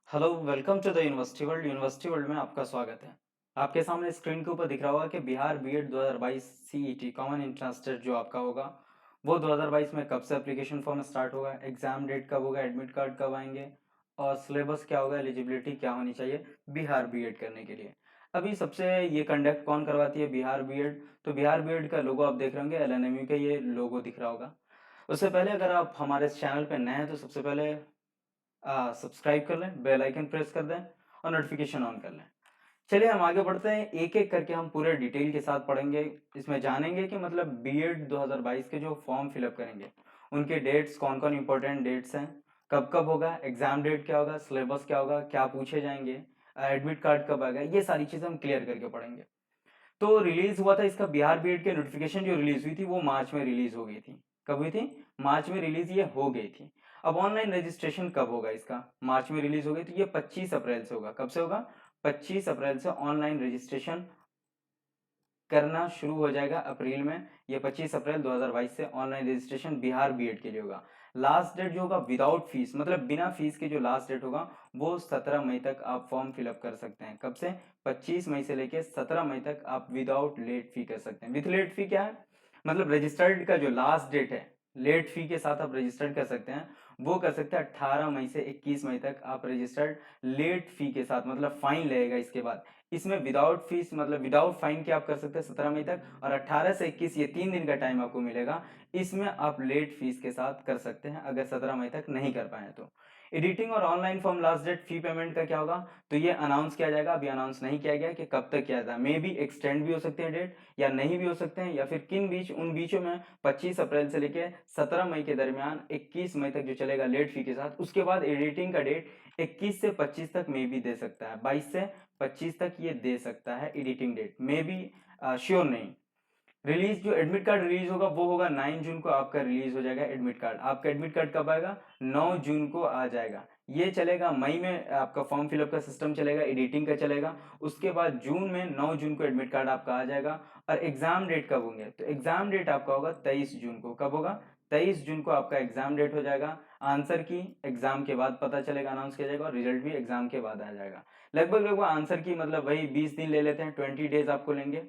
Hello welcome to the university world में आपका स्वागत है। आपके सामने स्क्रीन के ऊपर दिख रहा होगा कि Bihar BEd 2022 CET common entrance test जो आपका होगा वो 2022 में कब से एप्लीकेशन फॉर्म स्टार्ट होगा, एग्जाम डेट कब होगा, एडमिट कार्ड कब आएंगे और सिलेबस क्या होगा, एलिजिबिलिटी क्या होनी चाहिए बिहार बीएड करने के लिए। अभी सबसे ये कंडक्ट कौन करवाती है बिहार बीएड, तो बिहार बीएड का लोगो आप देख रहे होंगे, एलएनएमयू का ये लोगो दिख रहा होगा। उससे पहले अगर आप हमारे इस चैनल पे नए हैं तो सबसे पहले सब्सक्राइब कर लें, बेल आइकन प्रेस कर दें और नोटिफिकेशन ऑन कर लें। चलिए हम आगे बढ़ते हैं, एक एक करके हम पूरे डिटेल के साथ पढ़ेंगे। इसमें जानेंगे कि मतलब बीएड 2022 के जो फॉर्म फिलअप करेंगे उनके डेट्स कौन कौन इंपॉर्टेंट डेट्स हैं, कब कब होगा, एग्जाम डेट क्या होगा, सिलेबस क्या होगा, क्या पूछे जाएंगे, एडमिट कार्ड कब आएगा, ये सारी चीज़ें हम क्लियर करके पढ़ेंगे। तो रिलीज हुआ था इसका बिहार बीएड के नोटिफिकेशन जो रिलीज हुई थी वो मार्च में रिलीज हो गई थी। कब हुई थी? मार्च में रिलीज ये हो गई थी। अब ऑनलाइन रजिस्ट्रेशन कब होगा इसका? मार्च में रिलीज हो गई तो ये 25 अप्रैल से होगा। कब से होगा? 25 अप्रैल से ऑनलाइन रजिस्ट्रेशन करना शुरू हो जाएगा अप्रैल में। ये 25 अप्रैल 2022 से ऑनलाइन रजिस्ट्रेशन बिहार बीएड के लिए होगा। लास्ट डेट जो होगा विदाउट फीस, मतलब बिना फीस के जो लास्ट डेट होगा वो 17 मई तक आप फॉर्म फिलअप कर सकते हैं। कब से? 25 मई से लेके 17 मई तक आप विदाउट लेट फी कर सकते हैं। विथ लेट फी क्या है? मतलब रजिस्टर्ड का जो लास्ट डेट है, लेट फी के साथ आप रजिस्टर्ड कर सकते हैं, वो कर सकते हैं 18 मई से 21 मई तक आप रजिस्टर्ड लेट फी के साथ, मतलब फाइन लगेगा इसके बाद। इसमें विदाउट फीस मतलब विदाउट फाइन के आप कर सकते हैं 17 मई तक, और 18 से 21 ये 3 दिन का टाइम आपको मिलेगा। इसमें आप लेट फीस के साथ कर सकते हैं अगर 17 मई तक नहीं कर पाए तो। एडिटिंग और online form last date fee payment का क्या होगा, तो ये अनाउंस किया जाएगा। अभी अनाउंस नहीं किया गया कि कब तक किया जाए, मे बी एक्सटेंड भी हो सकते हैं डेट या नहीं भी हो सकते हैं, या फिर किन बीच उन बीचों में 25 अप्रैल से लेके 17 मई के दरमियान 21 मई तक जो चलेगा लेट फी के साथ। उसके बाद एडिटिंग का डेट 21 से 25 तक मे भी दे सकता है, 22 से 25 तक ये दे सकता है editing date, may be sure नहीं। रिलीज जो एडमिट कार्ड रिलीज होगा वो होगा 9 जून को आपका रिलीज हो जाएगा एडमिट कार्ड। आपका एडमिट कार्ड कब आएगा? 9 जून को आ जाएगा। ये चलेगा मई में आपका फॉर्म फिलअप का सिस्टम चलेगा, एडिटिंग का चलेगा। उसके बाद जून में 9 जून को एडमिट कार्ड आपका आ जाएगा। और एग्जाम डेट कब होंगे, तो एग्जाम डेट आपका होगा 23 जून को। कब होगा? 23 जून को आपका एग्जाम डेट हो जाएगा। आंसर की एग्जाम के बाद पता चलेगा, अनाउंस किया जाएगा, और रिजल्ट भी एग्जाम के बाद आ जाएगा। लगभग लगभग आंसर की मतलब वही 20 दिन ले लेते हैं, 20 डेज आपको लेंगे।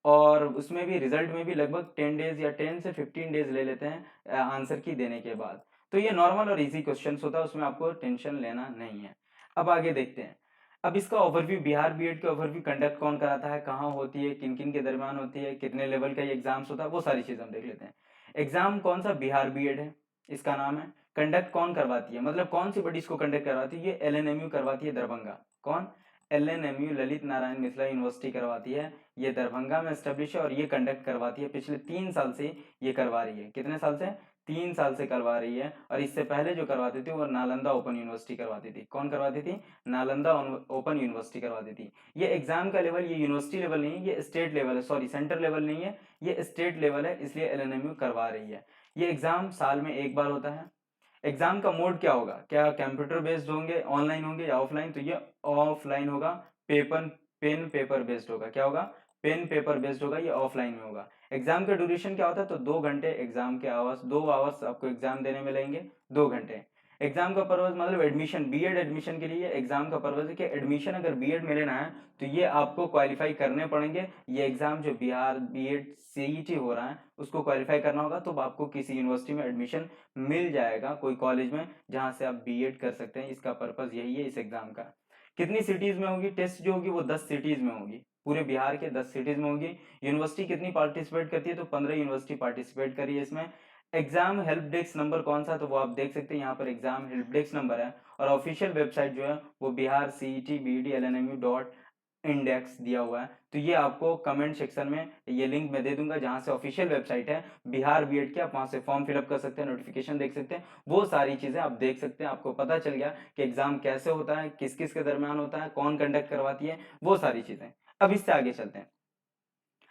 और उसमें भी रिजल्ट में भी लगभग 10 डेज या 10 से 15 डेज ले लेते हैं आंसर की देने के बाद। तो ये नॉर्मल और इजी क्वेश्चन होता है, उसमें आपको टेंशन लेना नहीं है। अब आगे देखते हैं। अब इसका ओवरव्यू, बिहार बीएड का ओवरव्यू कंडक्ट कौन कराता है, कहाँ होती है, किन किन के दरमियान होती है, कितने लेवल का ये एग्जाम्स होता है, वो सारी चीज़ हम देख लेते हैं। एग्जाम कौन सा? बिहार बीएड है इसका नाम है। कंडक्ट कौन करवाती है, मतलब कौन सी बड़ी इसको कंडक्ट करवाती है? ये एलएनएमयू करवाती है, दरभंगा। कौन? एलएनएमयू, ललित नारायण मिथिला यूनिवर्सिटी करवाती है। ये दरभंगा में एस्टेब्लिश है और ये कंडक्ट करवाती है। पिछले 3 साल से ये करवा रही है। कितने साल से? 3 साल से करवा रही है। और इससे पहले जो करवाती थी वो नालंदा ओपन यूनिवर्सिटी करवाती थी। कौन करवाती थी? नालंदा ओपन यूनिवर्सिटी करवाती थी। ये एग्जाम का लेवल, ये यूनिवर्सिटी लेवल नहीं है, ये स्टेट लेवल है, सॉरी सेंटर लेवल नहीं है, ये स्टेट लेवल है, इसलिए एलएनएमयू करवा रही है। ये एग्जाम साल में एक बार होता है। एग्जाम का मोड क्या होगा, क्या कंप्यूटर बेस्ड होंगे, ऑनलाइन होंगे या ऑफलाइन, तो ये ऑफलाइन होगा। पेपर पेन पेपर बेस्ड होगा। क्या होगा? पेन पेपर बेस्ड होगा, ये ऑफलाइन में होगा। एग्जाम का ड्यूरेशन क्या होता है, तो 2 घंटे एग्जाम के आवर्स, 2 आवर्स आपको एग्जाम देने में लगेंगे, 2 घंटे। एग्जाम का पर्पज मतलब एडमिशन, बीएड एडमिशन के लिए एग्जाम का पर्पज है कि एडमिशन अगर बीएड में लेना है तो ये आपको क्वालिफाई करने पड़ेंगे। ये एग्जाम जो बिहार बीएड सीईटी हो रहा है उसको क्वालिफाई करना होगा, तो आपको किसी यूनिवर्सिटी में एडमिशन मिल जाएगा, कोई कॉलेज में, जहां से आप बीएड कर सकते हैं। इसका पर्पज यही है इस एग्जाम का। कितनी सिटीज में होगी टेस्ट जो होगी, वो 10 सिटीज में होगी, पूरे बिहार के 10 सिटीज में होगी। यूनिवर्सिटी कितनी पार्टिसिपेट करती है, तो 15 यूनिवर्सिटी पार्टिसिपेट करी है इसमें। एग्जाम हेल्प डेस्क नंबर कौन सा, तो वो आप देख सकते हैं यहाँ पर एग्जाम हेल्प डेस्क नंबर है। और ऑफिशियल वेबसाइट जो है वो Bihar CET BD LNMU dot index दिया हुआ है। तो ये आपको कमेंट सेक्शन में ये लिंक मैं दे दूंगा, जहां से ऑफिशियल वेबसाइट है बिहार बीएड की, आप वहां से फॉर्म फिलअप कर सकते हैं, नोटिफिकेशन देख सकते हैं, वो सारी चीजें आप देख सकते हैं। आपको पता चल गया कि एग्जाम कैसे होता है, किस किस के दरमियान होता है, कौन कंडक्ट करवाती है, वो सारी चीजें। अब इससे आगे चलते हैं।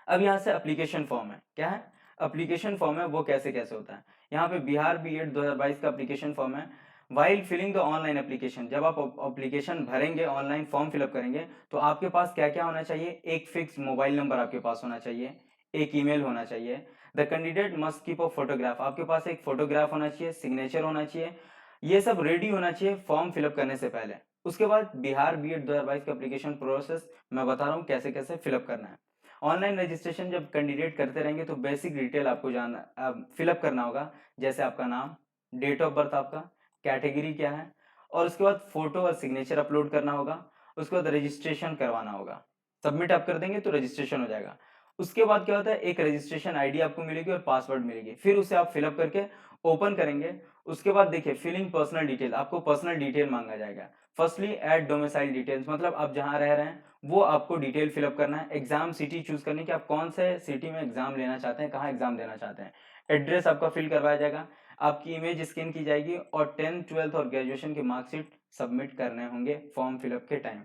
अब यहाँ से एप्लीकेशन फॉर्म है, क्या है? एप्लीकेशन फॉर्म है, वो कैसे कैसे होता है। यहाँ पे बिहार बीएड 2022 का एप्लीकेशन फॉर्म है। While filling the online application, जब आप एप्लीकेशन भरेंगे, ऑनलाइन फॉर्म फिलअप करेंगे, तो आपके पास क्या क्या होना चाहिए? एक फिक्स मोबाइल नंबर आपके पास होना चाहिए, एक ईमेल होना चाहिए। The candidate must keep a photograph, आपके पास एक फोटोग्राफ होना चाहिए, सिग्नेचर होना चाहिए। ये सब रेडी होना चाहिए फॉर्म फिलअप करने से पहले। उसके बाद बिहार बीएड 2022 का एप्लीकेशन प्रोसेस मैं बता रहा हूँ कैसे कैसे फिलअप करना है। ऑनलाइन रजिस्ट्रेशन जब कैंडिडेट करते रहेंगे तो बेसिक डिटेल आपको जानना फिलअप करना होगा, जैसे आपका नाम, डेट ऑफ बर्थ आपका, कैटेगरी क्या है, और उसके बाद फोटो और सिग्नेचर अपलोड करना होगा। उसके बाद रजिस्ट्रेशन करवाना होगा, सबमिट आप कर देंगे तो रजिस्ट्रेशन हो जाएगा। उसके बाद क्या होता है, एक रजिस्ट्रेशन आईडी आपको मिलेगी और पासवर्ड मिलेगी, फिर उसे आप फिलअप करके ओपन करेंगे। उसके बाद देखिए फिलिंग पर्सनल डिटेल, आपको पर्सनल डिटेल मांगा जाएगा। फर्स्टली ऐड डोमिसाइल डिटेल्स, मतलब आप जहां रह रहे हैं वो आपको डिटेल फिलअप करना है। एग्जाम सिटी चूज करनी कि आप कौन से सिटी में एग्जाम लेना चाहते हैं, कहाँ एग्जाम देना चाहते हैं। एड्रेस आपका फिल करवाया जाएगा, आपकी इमेज स्कैन की जाएगी और 10th 12th और ग्रेजुएशन की मार्कशीट सबमिट करने होंगे फॉर्म फिलअप के टाइम।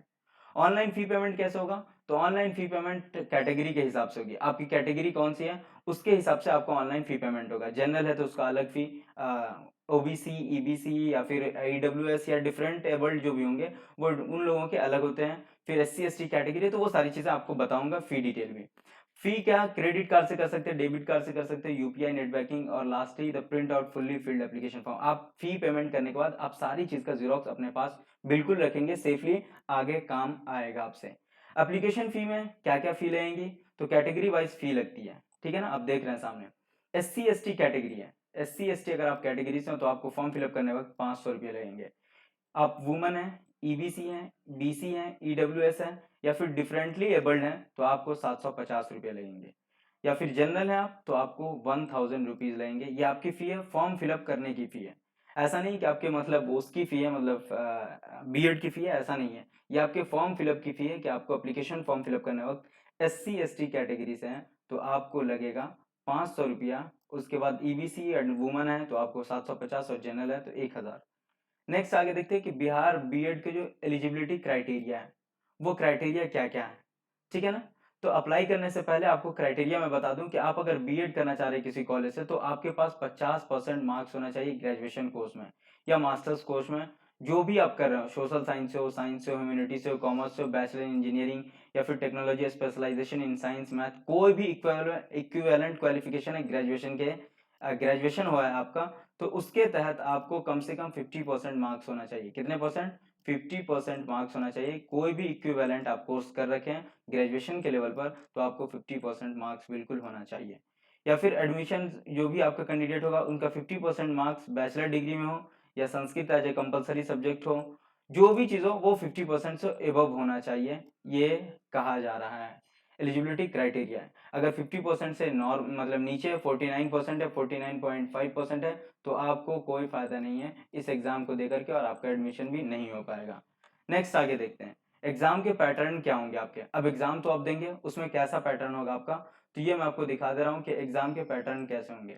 ऑनलाइन फी पेमेंट कैसे होगा, तो ऑनलाइन फी पेमेंट कैटेगरी के हिसाब से होगी, आपकी कैटेगरी कौन सी है उसके हिसाब से आपको ऑनलाइन फी पेमेंट होगा। जनरल है तो उसका अलग फी, ओबीसी, ईबीसी या फिर ईडब्ल्यूएस या डिफरेंट एबल्ड जो भी होंगे वो उन लोगों के अलग होते हैं। फिर एससी एसटी कैटेगरी, तो वो सारी चीजें आपको बताऊंगा फी डिटेल में। फी क्या, क्रेडिट कार्ड से कर सकते हैं, डेबिट कार्ड से कर सकते हैं, यूपीआई, नेट बैंकिंग, और lastly the print out fully filled application form. आप फी पेमेंट करने के बाद आप सारी चीज का जीरोक्स अपने पास बिल्कुल रखेंगे, सेफली आगे काम आएगा आपसे। एप्लीकेशन फी में क्या क्या फी लगेंगी, तो कैटेगरी वाइज फी लगती है, ठीक है ना, आप देख रहे हैं सामने। एससी एसटी कैटेगरी है, एससी एसटी अगर आप कैटेगरी से हो तो आपको फॉर्म फिलअप करने वक्त 500 रुपये लगेंगे। आप वुमन है, ईबीसी है, बीसी है, ईडब्ल्यूएस है या फिर डिफरेंटली एबल्ड है तो आपको 750 रुपये लगेंगे। या फिर जनरल है आप तो आपको 1000 रुपीज लगेंगे। ये आपकी फी है, फॉर्म फिलअप करने की फी है। ऐसा नहीं कि आपके मतलब उसकी फी है, मतलब बीएड की फी है, ऐसा नहीं है। ये आपके फॉर्म फिलअप की फी है कि आपको एप्लीकेशन फॉर्म फिलअप करने वक्त एससी एसटी कैटेगरी से है तो आपको लगेगा 500 रुपया। उसके बाद ईबीसी एंड वुमन है तो आपको 750 और जनरल है तो 1000। नेक्स्ट आगे देखते हैं कि बिहार बीएड के जो एलिजिबिलिटी क्राइटेरिया है वो क्राइटेरिया क्या क्या है, ठीक है ना। तो अप्लाई करने से पहले आपको क्राइटेरिया मैं बता दूं कि आप अगर बीएड करना चाह रहे हैं किसी कॉलेज से तो आपके पास 50% मार्क्स होना चाहिए ग्रेजुएशन कोर्स में या मास्टर्स कोर्स में, जो भी आप कर रहे हो, सोशल साइंस से हो, साइंस से हो, ह्यूमैनिटी से हो, कॉमर्स से हो, बैचलर इन इंजीनियरिंग या फिर technology specialization in science math, कोई भी इक्विवेलेंट क्वालिफिकेशन है ग्रेजुएशन के, ग्रेजुएशन हुआ है आपका तो उसके तहत आपको कम से कम 50% मार्क्स होना चाहिए। कितने परसेंट, 50% मार्क्स होना चाहिए। कोई भी इक्विवेलेंट आप कोर्स कर रखे हैं ग्रेजुएशन के लेवल पर तो आपको 50% मार्क्स बिल्कुल होना चाहिए। या फिर एडमिशन जो भी आपका कैंडिडेट होगा उनका 50% मार्क्स बैचलर डिग्री में हो या Sanskrit as a compulsory subject हो, जो भी चीज हो वो 50% से एबव होना चाहिए, ये कहा जा रहा है एलिजिबिलिटी क्राइटेरिया है। अगर 50% से नॉर्म मतलब नीचे 49% है, 49.5% है तो आपको कोई फायदा नहीं है इस एग्जाम को देकर के और आपका एडमिशन भी नहीं हो पाएगा। नेक्स्ट आगे देखते हैं एग्जाम के पैटर्न क्या होंगे आपके। अब एग्जाम तो आप देंगे उसमें कैसा पैटर्न होगा आपका, तो ये मैं आपको दिखा दे रहा हूँ कि एग्जाम के पैटर्न कैसे होंगे।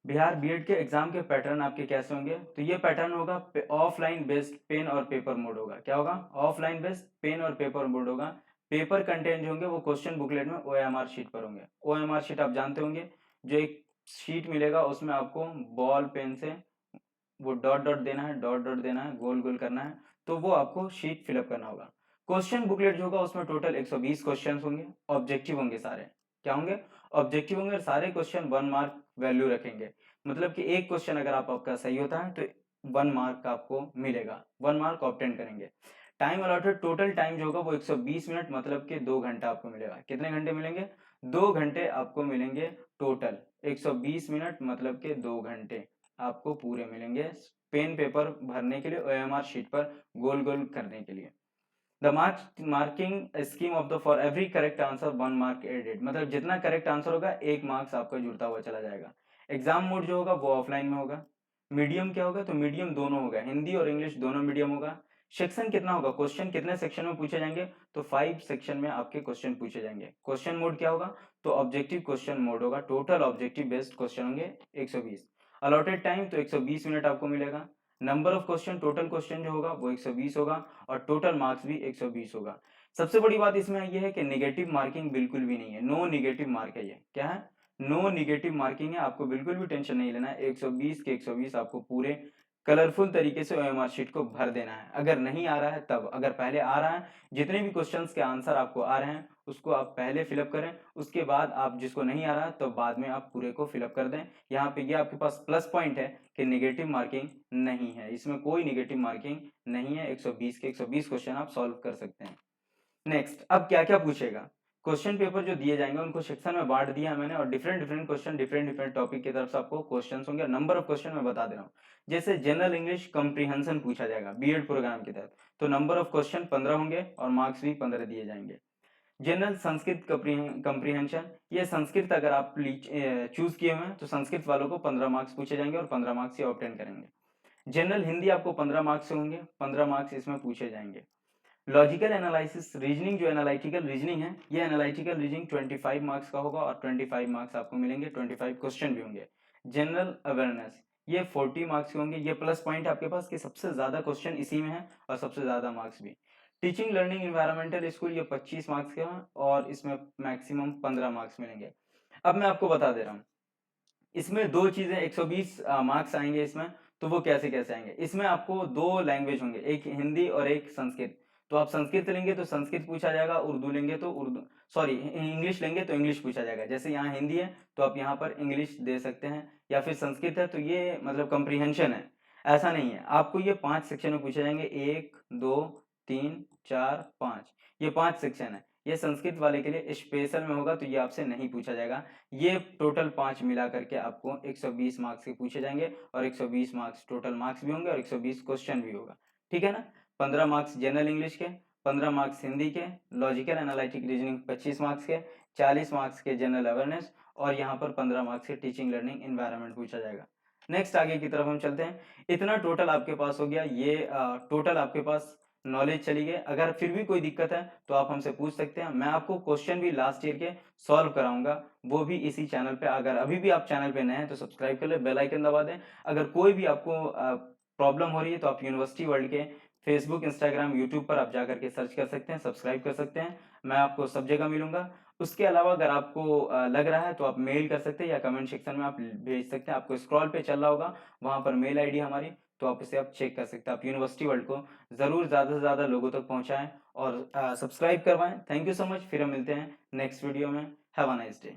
बिहार बीएड के एग्जाम के पैटर्न आपके कैसे होंगे, तो ये पैटर्न होगा ऑफलाइन बेस्ड पेन और पेपर मोड होगा। क्या होगा, ऑफलाइन बेस्ड पेन और पेपर मोड होगा। पेपर कंटेंट जो होंगे वो क्वेश्चन बुकलेट में ओएमआर शीट पर होंगे। ओएमआर शीट आप जानते होंगे, जो एक शीट मिलेगा उसमें आपको बॉल पेन से वो डॉट डॉट देना है, डॉट डॉट देना है, गोल गोल करना है, तो वो आपको शीट फिलअप करना होगा। क्वेश्चन बुकलेट जो होगा उसमें टोटल 120 क्वेश्चन होंगे, ऑब्जेक्टिव होंगे सारे। क्या होंगे, ऑब्जेक्टिव होंगे और सारे क्वेश्चन 1 मार्क वैल्यू रखेंगे। मतलब कि एक क्वेश्चन अगर आपका सही होता है तो 1 मार्क आपको मिलेगा, 1 मार्क ऑब्टेन करेंगे। टाइम अलॉटेड टोटल टाइम जो होगा वो 120 मिनट, मतलब कि 2 घंटा आपको मिलेगा। कितने घंटे मिलेंगे, 2 घंटे आपको मिलेंगे टोटल। 120 मिनट मतलब के 2 घंटे आपको पूरे मिलेंगे पेन पेपर भरने के लिए, ओएमआर शीट पर गोल गोल करने के लिए। The marking scheme of the for every correct answer 1 mark added, मतलब जितना करेक्ट आंसर होगा 1 मार्क्स आपका जुड़ता हुआ चला जाएगा। एग्जाम मोड जो होगा वो ऑफलाइन में होगा। मीडियम क्या होगा, तो मीडियम दोनों होगा, हिंदी और इंग्लिश दोनों मीडियम होगा। सेक्शन कितना होगा, क्वेश्चन कितने सेक्शन में पूछे जाएंगे, तो 5 सेक्शन में आपके क्वेश्चन पूछे जाएंगे। क्वेश्चन मोड क्या होगा, तो ऑब्जेक्टिव क्वेश्चन मोड होगा। टोटल ऑब्जेक्टिव बेस्ड क्वेश्चन होंगे 120। अलॉटेड टाइम तो 120 मिनट आपको मिलेगा। Number of question, total question जो होगा वो 120 होगा और टोटल मार्क्स भी 120 होगा। सबसे बड़ी बात इसमें यह है कि नेगेटिव मार्किंग बिल्कुल भी नहीं है, नो नेगेटिव मार्क है। ये क्या है, नो नेगेटिव मार्किंग है, आपको बिल्कुल भी टेंशन नहीं लेना है। 120 के 120 आपको पूरे कलरफुल तरीके से ओएमआर शीट को भर देना है। अगर नहीं आ रहा है तब, अगर पहले आ रहा है, जितने भी क्वेश्चंस के आंसर आपको आ रहे हैं उसको आप पहले फिलअप करें, उसके बाद आप जिसको नहीं आ रहा है तो बाद में आप पूरे को फिलअप कर दें। यहाँ पे ये आपके पास प्लस पॉइंट है कि नेगेटिव मार्किंग नहीं है, इसमें कोई नेगेटिव मार्किंग नहीं है। 120 के 120 क्वेश्चन आप सॉल्व कर सकते हैं। नेक्स्ट, अब क्या क्या पूछेगा। क्वेश्चन पेपर जो दिए जाएंगे उनको सेक्शन में बांट दिया है मैंने, और different different question different different topic की तरफ से आपको क्वेश्चन होंगे। नंबर ऑफ क्वेश्चन मैं बता दे रहा हूँ। जैसे जनरल इंग्लिश कॉम्प्रिहेंशन पूछा जाएगा बीएड प्रोग्राम के तहत, तो नंबर ऑफ क्वेश्चन 15 होंगे और मार्क्स भी 15 दिए जाएंगे। जनरल संस्कृत कॉम्प्रिहेंशन, ये संस्कृत अगर आप चूज किए हुए हैं तो संस्कृत वालों को 15 मार्क्स पूछे जाएंगे और 15 मार्क्स ये ऑब्टेन करेंगे। जनरल हिंदी आपको 15 मार्क्स से होंगे, 15 मार्क्स इसमें पूछे जाएंगे। लॉजिकल एनालिसिस रीजनिंग, जो एनालिटिकल रीजनिंग है, ये एनालिटिकल रीजनिंग 25 मार्क्स का होगा और 25 मार्क्स आपको मिलेंगे, 25 क्वेश्चन भी होंगे। जनरल अवेयरनेस, ये 40 मार्क्स के होंगे। ये प्लस पॉइंट आपके पास कि सबसे ज्यादा क्वेश्चन इसी में है और सबसे ज्यादा मार्क्स भी। टीचिंग लर्निंग इन्वायरमेंटल स्कूल, ये 25 मार्क्स के हैं और इसमें मैक्सिमम 15 मार्क्स मिलेंगे। अब मैं आपको बता दे रहा हूँ, इसमें दो चीजें 120 मार्क्स आएंगे इसमें, तो वो कैसे कैसे आएंगे। इसमें आपको दो लैंग्वेज होंगे, एक हिंदी और एक संस्कृत। तो आप संस्कृत लेंगे तो संस्कृत पूछा जाएगा, उर्दू लेंगे तो उर्दू, सॉरी इंग्लिश लेंगे तो इंग्लिश पूछा जाएगा। जैसे यहाँ हिंदी है तो आप यहाँ पर इंग्लिश दे सकते हैं, या फिर संस्कृत है तो ये मतलब कॉम्प्रिहेंशन है, ऐसा नहीं है। आपको ये 5 सेक्शन में पूछे जाएंगे, 1 2 3 4 5, ये 5 सेक्शन है। ये संस्कृत वाले के लिए स्पेशल में होगा तो ये आपसे नहीं पूछा जाएगा। ये टोटल 5 मिला करके आपको 120 मार्क्स के पूछे जाएंगे और 120 मार्क्स टोटल मार्क्स भी होंगे और 120 क्वेश्चन भी होगा, ठीक है ना। 15 मार्क्स जनरल इंग्लिश के, 15 मार्क्स हिंदी के, लॉजिकल एनालिटिक रीजनिंग 25 मार्क्स के, 40 मार्क्स के जनरल अवेयरनेस, और यहाँ पर 15 मार्क्स के टीचिंग लर्निंग एनवायरनमेंट पूछा जाएगा। नेक्स्ट आगे की तरफ हम चलते हैं। इतना टोटल आपके पास हो गया, ये टोटल आपके पास नॉलेज चली गई। अगर फिर भी कोई दिक्कत है तो आप हमसे पूछ सकते हैं, मैं आपको क्वेश्चन भी लास्ट ईयर के सॉल्व कराऊंगा, वो भी इसी चैनल पे। अगर अभी भी आप चैनल पे नए हैं तो सब्सक्राइब कर ले, बेल आइकन दबा दें। अगर कोई भी आपको प्रॉब्लम हो रही है तो आप यूनिवर्सिटी वर्ल्ड के फेसबुक, इंस्टाग्राम, यूट्यूब पर आप जाकर के सर्च कर सकते हैं, सब्सक्राइब कर सकते हैं। मैं आपको सब जगह मिलूंगा। उसके अलावा अगर आपको लग रहा है तो आप मेल कर सकते हैं या कमेंट सेक्शन में आप भेज सकते हैं। आपको स्क्रॉल पे चल रहा होगा, वहां पर मेल आईडी हमारी, तो आप उसे आप चेक कर सकते हैं। आप यूनिवर्सिटी वर्ल्ड को जरूर ज्यादा से ज्यादा लोगों तक पहुंचाएं और सब्सक्राइब करवाएं। थैंक यू सो मच, फिर हम मिलते हैं नेक्स्ट वीडियो में। Have a nice day.